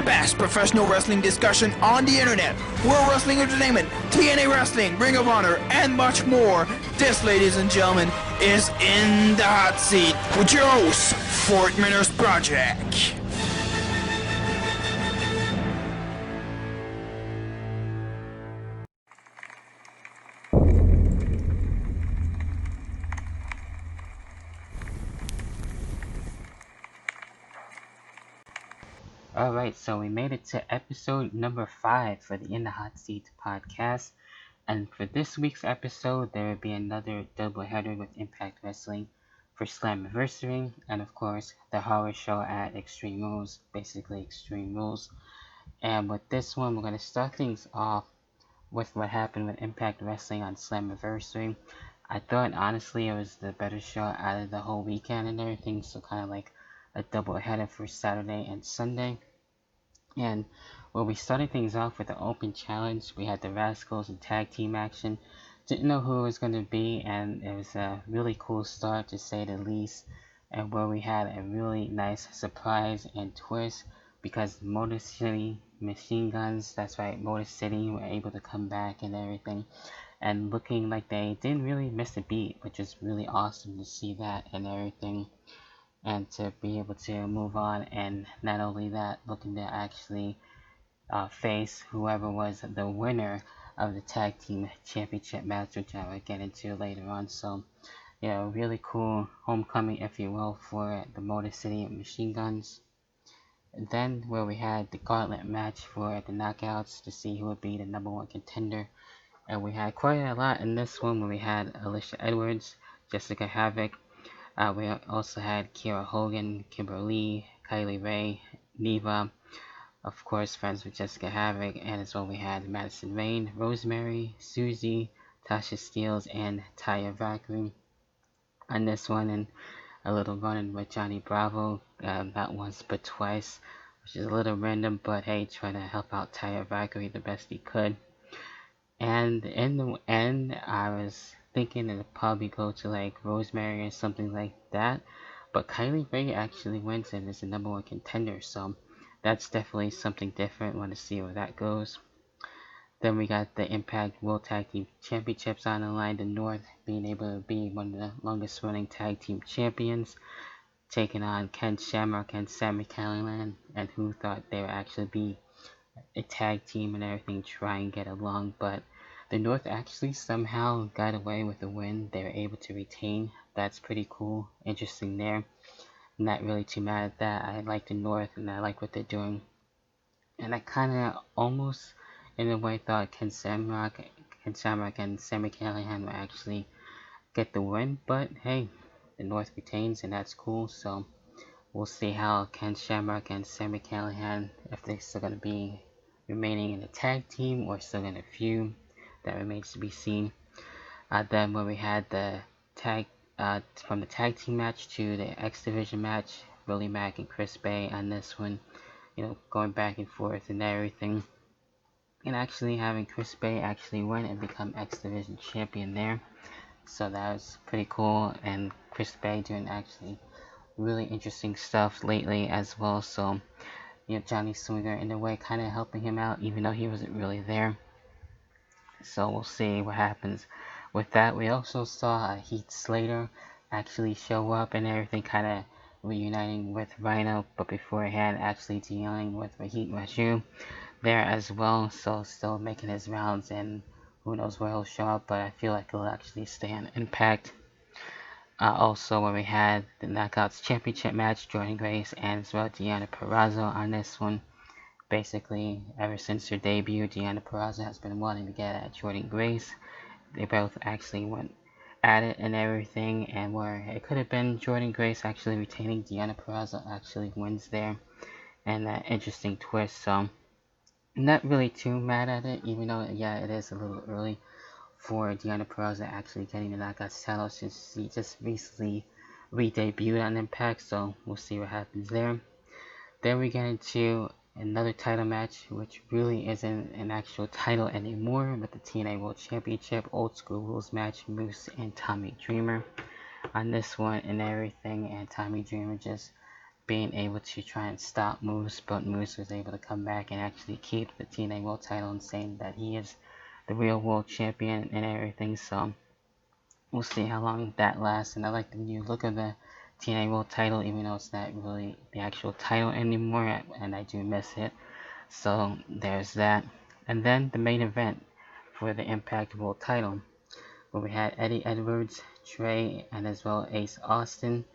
the best professional wrestling discussion on the internet, World Wrestling Entertainment, TNA Wrestling, Ring of Honor, and much more. This, ladies and gentlemen, is In the Hot Seat with your host, Fort Miners Project. Alright, so we made it to episode number 5 for the In the Hot Seat podcast. And for this week's episode, there will be another doubleheader with Impact Wrestling for Slammiversary, and of course, the horror show at Extreme Rules, basically Extreme Rules. And with this one, we're going to start things off with what happened with Impact Wrestling on Slammiversary. I thought, honestly, it was the better show out of the whole weekend and everything, so kind of like a doubleheader for Saturday and Sunday. And well, we started things off with the open challenge. We had the Rascals and tag team action. Didn't know who it was going to be, and it was a really cool start to say the least. And where we had a really nice surprise and twist because Motor City Machine Guns, that's right, Motor City, were able to come back and everything. And looking like they didn't really miss a beat, which is really awesome to see that and everything. And to be able to move on, and not only that, looking to actually face whoever was the winner of the tag team championship match, which I will get into later on. So yeah, really cool homecoming, if you will, for the Motor City Machine Guns. And then where we had the gauntlet match for the knockouts to see who would be the number 1 contender. And we had quite a lot in this one, where we had Alicia Edwards, Jessica Havoc. We also had Kiera Hogan, Kimberly, Kylie Ray, Neva, of course, friends with Jessica Havoc, and as well we had Madison Rayne, Rosemary, Susie, Tasha Steelz, and Taya Valkyrie on this one, and a little run-in with Johnny Bravo, not once but twice, which is a little random, but hey, trying to help out Taya Valkyrie the best he could. And in the end, I was thinking it'd probably go to like Rosemary or something like that, but Kylie Ray actually wins and is the number 1 contender, so that's definitely something different. Want to see where that goes. Then we got the Impact World Tag Team Championships on the line. The North being able to be one of the longest running tag team champions, taking on Ken Shamrock and Sami Callihan, and who thought they would actually be a tag team and everything, try and get along, but the North actually somehow got away with the win. They were able to retain. That's pretty cool. Interesting there. Not really too mad at that. I like the North and I like what they're doing. And I kind of almost, in a way, thought Ken Shamrock and Sami Callihan would actually get the win. But hey, the North retains and that's cool. So we'll see how Ken Shamrock and Sami Callihan, if they're still going to be remaining in the tag team or still going to feud. That remains to be seen. Then when we had the tag, from the tag team match to the X Division match, Willie Mack and Chris Bay on this one, going back and forth and everything. And actually having Chris Bay actually win and become X Division champion there. So that was pretty cool. And Chris Bay doing actually really interesting stuff lately as well. So, Johnny Swinger in a way kind of helping him out, even though he wasn't really there. So we'll see what happens with that. We also saw Heath Slater actually show up and everything, kind of reuniting with Rhino, but beforehand actually dealing with Raheem Raju there as well. So still making his rounds, and who knows where he'll show up, but I feel like he'll actually stay on Impact. Also, when we had the Knockouts Championship match, Jordynne Grace and as well Deonna Purrazzo on this one. Basically, ever since her debut, Deonna Purrazzo has been wanting to get at Jordynne Grace. They both actually went at it and everything, and where it could have been Jordynne Grace actually retaining, Deonna Purrazzo actually wins there, and that interesting twist. So, not really too mad at it, even though, yeah, it is a little early for Deonna Purrazzo actually getting the Knockouts title since she just recently re-debuted on Impact, so we'll see what happens there. Then we get into another title match, which really isn't an actual title anymore, but the TNA World Championship Old School Rules match, Moose and Tommy Dreamer on this one and everything, and Tommy Dreamer just being able to try and stop Moose, but Moose was able to come back and actually keep the TNA World title and saying that he is the real world champion and everything. So we'll see how long that lasts. And I like the new look of the TNA World title, even though it's not really the actual title anymore, and I do miss it. So there's that. And then the main event for the Impact World title, where we had Eddie Edwards, Trey, and as well Ace Austin.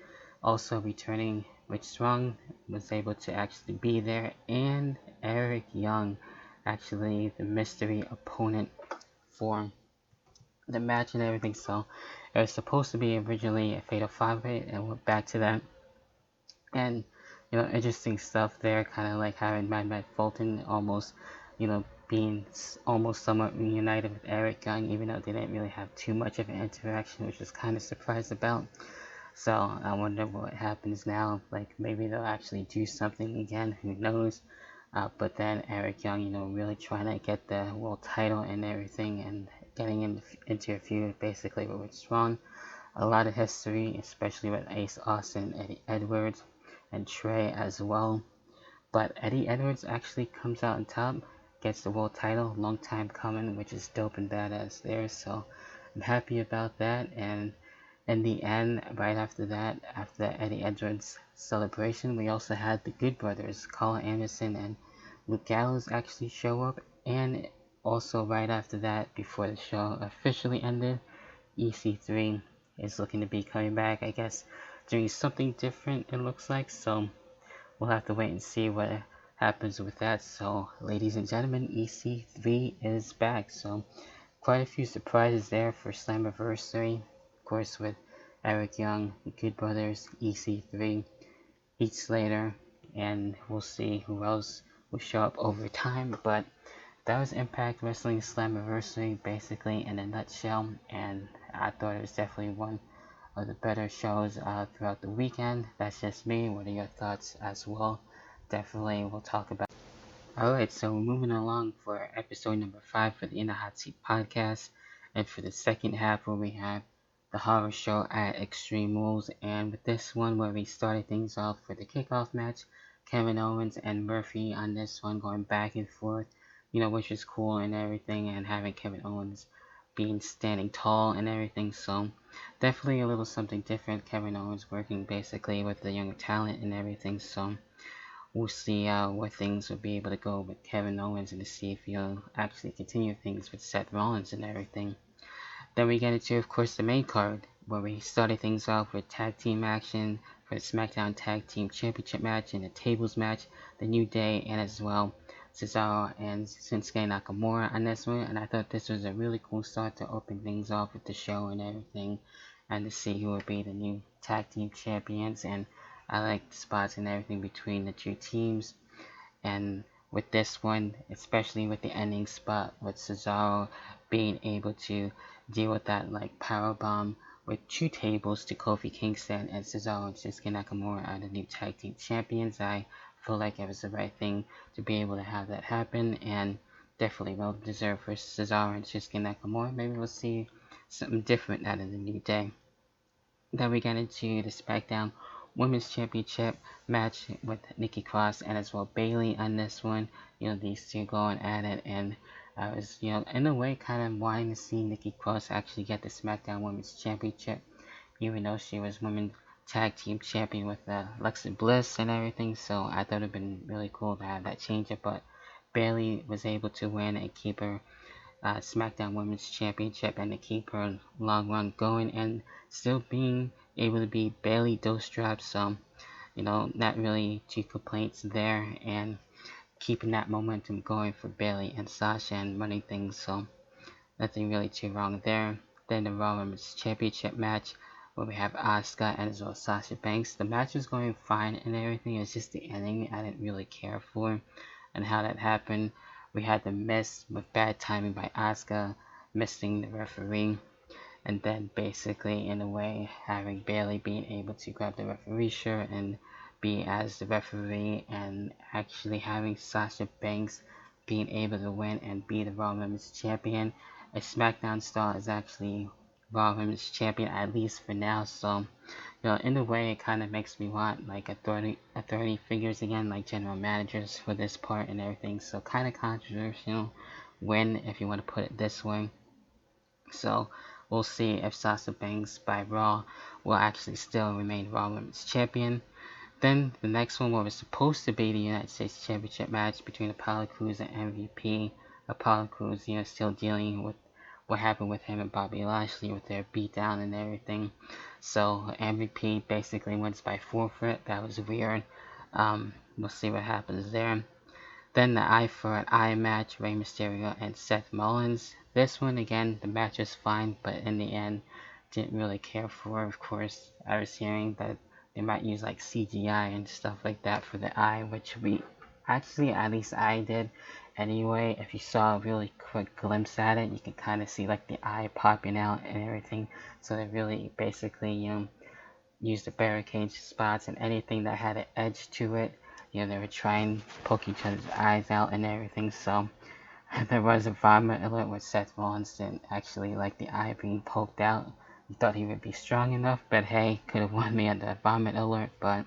Also returning, Rich Strong was able to actually be there, and Eric Young, actually the mystery opponent for the match and everything. So it was supposed to be originally a Fatal 5-Way, and we're back to that. And interesting stuff there, kind of like having Mad Fulton almost, being almost somewhat reunited with Eric Young, even though they didn't really have too much of an interaction, which was kind of surprised about. So I wonder what happens now. Like maybe they'll actually do something again. Who knows? But then Eric Young, really trying to get the world title and everything, and getting into a feud basically with Strong. A lot of history, especially with Ace Austin, Eddie Edwards, and Trey as well. But Eddie Edwards actually comes out on top, gets the world title, long time coming, which is dope and badass there. So I'm happy about that. And in the end, right after that, after the Eddie Edwards celebration, we also had the Good Brothers, Carl Anderson and Luke Gallows, actually show up. And also right after that, before the show officially ended, EC3 is looking to be coming back, I guess, doing something different, it looks like. So we'll have to wait and see what happens with that. So ladies and gentlemen, EC3 is back. So quite a few surprises there for Slammiversary. Of course, with Eric Young, the Good Brothers, EC3, Heath Slater, and we'll see who else will show up over time. But that was Impact Wrestling Slammiversary, basically in a nutshell, and I thought it was definitely one of the better shows throughout the weekend. That's just me. What are your thoughts as well? Definitely, we'll talk about. Alright, so moving along for episode number 5 for the In the Hot Seat podcast, and for the second half where we have the horror show at Extreme Rules, and with this one where we started things off for the kickoff match, Kevin Owens and Murphy on this one going back and forth, which is cool and everything, and having Kevin Owens being standing tall and everything. So definitely a little something different. Kevin Owens working basically with the younger talent and everything. So we'll see where things will be able to go with Kevin Owens, and to see if he'll actually continue things with Seth Rollins and everything. Then we get into, of course, the main card, where we started things off with tag team action for the SmackDown Tag Team Championship match and the tables match, the New Day, and as well Cesaro and Shinsuke Nakamura on this one. And I thought this was a really cool start to open things off with the show and everything, and to see who would be the new tag team champions. And I like the spots and everything between the two teams. And with this one, especially with the ending spot with Cesaro being able to deal with that like power bomb with 2 tables to Kofi Kingston, and Cesaro and Shinsuke Nakamura are the new tag team champions. I feel like it was the right thing to be able to have that happen, and definitely well deserved for Cesaro and Shinsuke Nakamura. Maybe we'll see something different out of the New Day. Then we get into the SmackDown Women's Championship match with Nikki Cross and as well Bayley on this one. These two going at it, and I was, in a way kind of wanting to see Nikki Cross actually get the SmackDown Women's Championship, even though she was Women's Tag Team Champion with Alexa Bliss and everything. So I thought it would have been really cool to have that change up, but Bayley was able to win and keep her SmackDown Women's Championship, and to keep her long run going, and still being able to be Bayley Dostrap. So, not really too complaints there, and keeping that momentum going for Bayley and Sasha and running things. So nothing really too wrong there. Then the Raw Women's Championship match, where we have Asuka and as well as Sasha Banks. The match was going fine and everything. It was just the ending I didn't really care for, and how that happened. We had the miss with bad timing by Asuka, missing the referee, and then basically in a way having Bayley being able to grab the referee shirt and be as the referee, and actually having Sasha Banks being able to win and be the Raw Women's Champion. A SmackDown star is actually Raw Women's Champion, at least for now. So, in a way, it kind of makes me want like authority figures again, like general managers for this part and everything. So, kind of controversial win, if you want to put it this way. So, we'll see if Sasha Banks by Raw will actually still remain Raw Women's Champion. Then the next one was supposed to be the United States Championship match between Apollo Crews and MVP. Apollo Crews, still dealing with what happened with him and Bobby Lashley with their beatdown and everything. So MVP basically wins by forfeit. That was weird. We'll see what happens there. Then the eye for an eye match, Rey Mysterio and Seth Rollins. This one again, the match was fine, but in the end, didn't really care for. Of course, I was hearing that they might use like CGI and stuff like that for the eye, which we actually, at least I did anyway. If you saw a really quick glimpse at it, you can kind of see like the eye popping out and everything. So they really basically, use the barricade spots and anything that had an edge to it. They would try and poke each other's eyes out and everything. So there was a vomit alert where Seth Rollins didn't actually like the eye being poked out. He thought he would be strong enough, but hey, could have won me on the vomit alert. But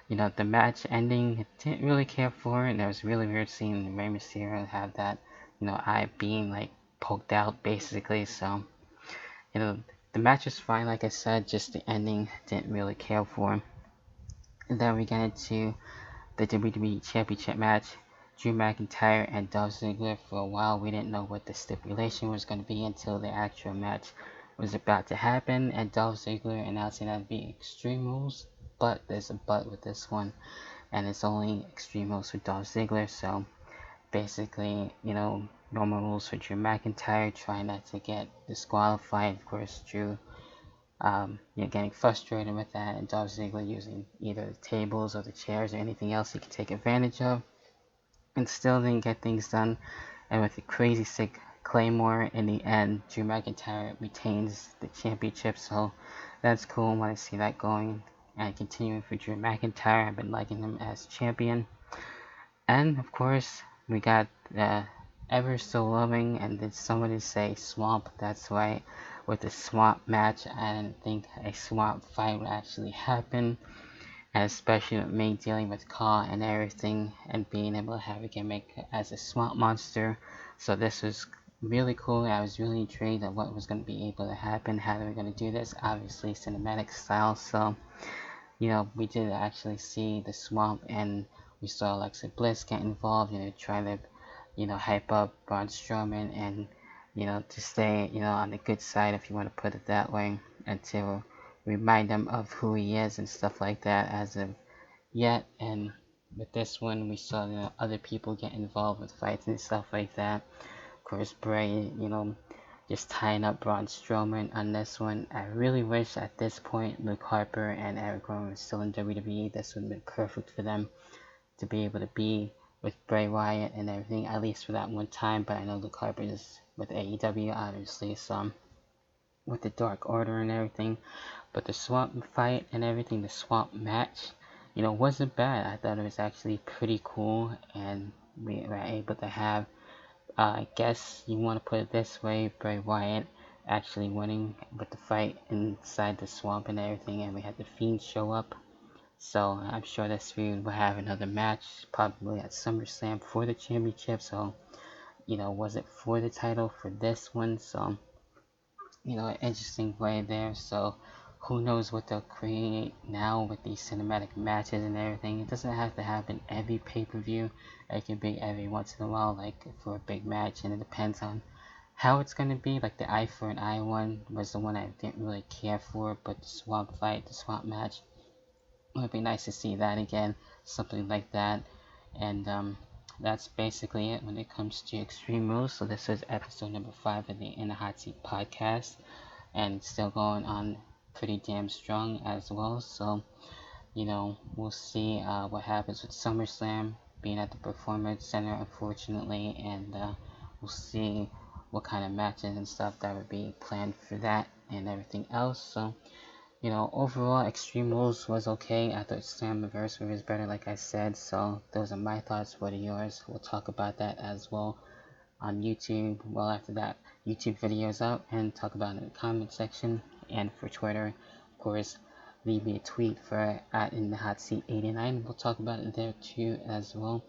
the match ending, didn't really care for it. And it was really weird seeing Rey Mysterio have that, eye being like poked out basically. So you know, the match was fine, like I said, just the ending didn't really care for. And then we get into the WWE Championship match. Drew McIntyre and Dolph Ziggler. For a while, we didn't know what the stipulation was going to be until the actual match was about to happen, and Dolph Ziggler announcing that it'd be Extreme Rules. But there's a but with this one, and it's only Extreme Rules for Dolph Ziggler. So basically, normal rules for Drew McIntyre, trying not to get disqualified. Of course, Drew, getting frustrated with that, and Dolph Ziggler using either the tables or the chairs or anything else he could take advantage of, and still didn't get things done. And with the crazy sick Claymore in the end, Drew McIntyre retains the championship, so that's cool. I want to see that going and continuing for Drew McIntyre. I've been liking him as champion. And of course, we got the ever so loving, and did somebody say swamp? That's right. With the swamp match, I didn't think a swamp fight would actually happen, and especially with me dealing with Kaw and everything, and being able to have a gimmick as a swamp monster. So this was really cool. I was really intrigued at what was going to be able to happen, how they were going to do this. Obviously, cinematic style. So we did actually see the swamp, and we saw Alexa Bliss get involved, trying to, hype up Braun Strowman, and, to stay, on the good side, if you want to put it that way, and to remind him of who he is and stuff like that as of yet. And with this one, we saw, other people get involved with fights and stuff like that. Of course, Bray, just tying up Braun Strowman on this one. I really wish at this point Luke Harper and Eric Rowan were still in WWE. This would have been perfect for them to be able to be with Bray Wyatt and everything, at least for that one time. But I know Luke Harper is with AEW, obviously, so with the Dark Order and everything. But the swamp fight and everything, the swamp match, wasn't bad. I thought it was actually pretty cool, and we were able to have, I guess you want to put it this way, Bray Wyatt actually winning with the fight inside the swamp and everything, and we had the Fiend show up. So I'm sure this feud will have another match, probably at SummerSlam for the championship. So, was it for the title for this one? So, an interesting way there. So, who knows what they'll create now with these cinematic matches and everything. It doesn't have to happen every pay-per-view. It can be every once in a while, like for a big match, and it depends on how it's going to be. Like the eye for an eye one was the one I didn't really care for, but the swamp fight, the swamp match, it would be nice to see that again, something like that. And that's basically it when it comes to Extreme Rules. So this is episode number 5 of the In the Hot Seat podcast, and still going on pretty damn strong as well. So, we'll see what happens with SummerSlam being at the Performance Center, unfortunately, and we'll see what kind of matches and stuff that would be planned for that and everything else. So, overall, Extreme Rules was okay. I thought Slammiversary was better, like I said. So, those are my thoughts. What are yours? We'll talk about that as well on YouTube. Well, after that YouTube video is out, and talk about it in the comment section. And for Twitter, of course, leave me a tweet for @InTheHotSeat89. We'll talk about it there too as well.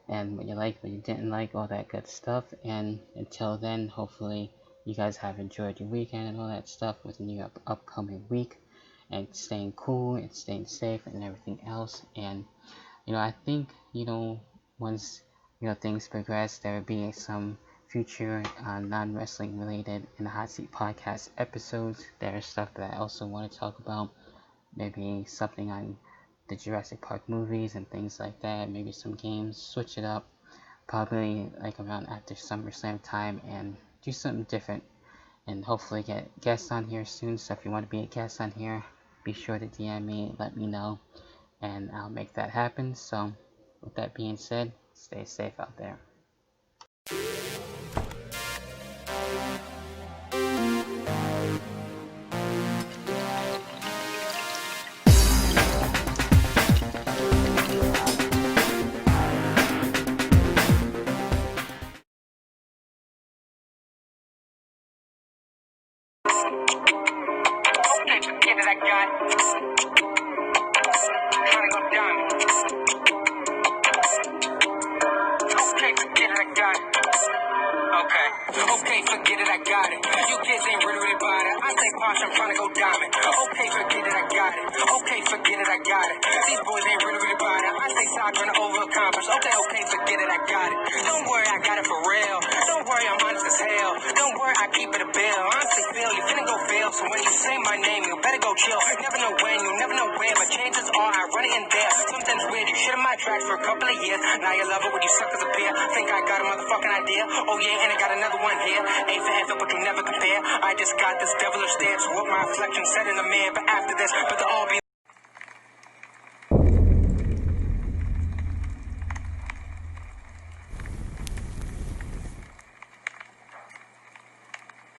And what you like, what you didn't like, all that good stuff. And until then, hopefully you guys have enjoyed your weekend and all that stuff with the new upcoming week, and staying cool and staying safe and everything else. And I think once things progress, there will be some future non-wrestling related In the Hot Seat podcast episodes. There's stuff that I also want to talk about, maybe something on the Jurassic Park movies and things like that, maybe some games, switch it up, probably like around after SummerSlam time, and do something different, and hopefully get guests on here soon. So if you want to be a guest on here, be sure to DM me, let me know, and I'll make that happen. So with that being said, stay safe out there. Okay, forget it, I got it. Tryna go diamond. Okay, forget it, I got it. Okay, forget it, I got it. You kids ain't really about it. I say posh, I'm tryna go diamond. Okay, forget it, I got it. Okay, forget it, I got it. These boys ain't really about it. I say stop tryna overaccomplish. Okay, forget it, I got it. Don't worry, I got it for real. Don't worry, I'm honest as hell. Don't worry, I keep it a bill. Honestly, Phil, you finna go fail. So when you say my name, you better go chill. Never know when, you never know where, but chances are I run it in there. Something's weird, you shit in my tracks for a couple of years. Now you love it when you suckers appear. Think I got a motherfucking idea? Oh yeah, and I got another one here. Ain't for effort, but you never compare. I just got this devilish stare to what my reflection said in the mirror. But after this, but the all be